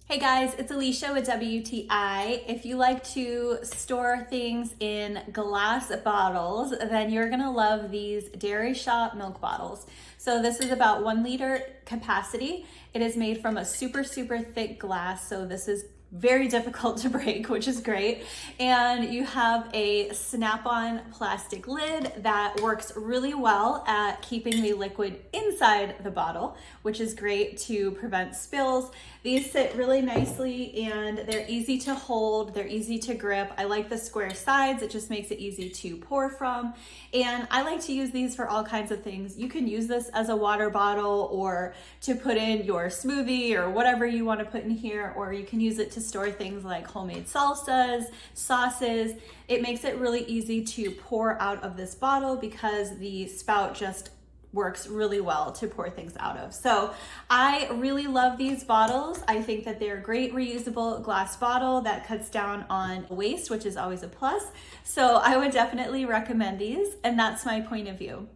Hey guys, it's Alicia with WTI. If you like to store things in glass bottles, then you're gonna love these Dairy Shop milk bottles. So this is about 1 liter capacity. It is made from a super thick glass, so this is very difficult to break, which is great. And you have a snap-on plastic lid that works really well at keeping the liquid inside the bottle, which is great to prevent spills. These sit really nicely and they're easy to hold, they're easy to grip. I like the square sides, it just makes it easy to pour from. And I like to use these for all kinds of things. You can use this as a water bottle or to put in your smoothie or whatever you want to put in here, or you can use it to store things like homemade salsas, sauces. It makes it really easy to pour out of this bottle because the spout just works really well to pour things out of. So I really love these bottles. I think that they're a great reusable glass bottle that cuts down on waste, which is always a plus. So I would definitely recommend these, and that's my point of view.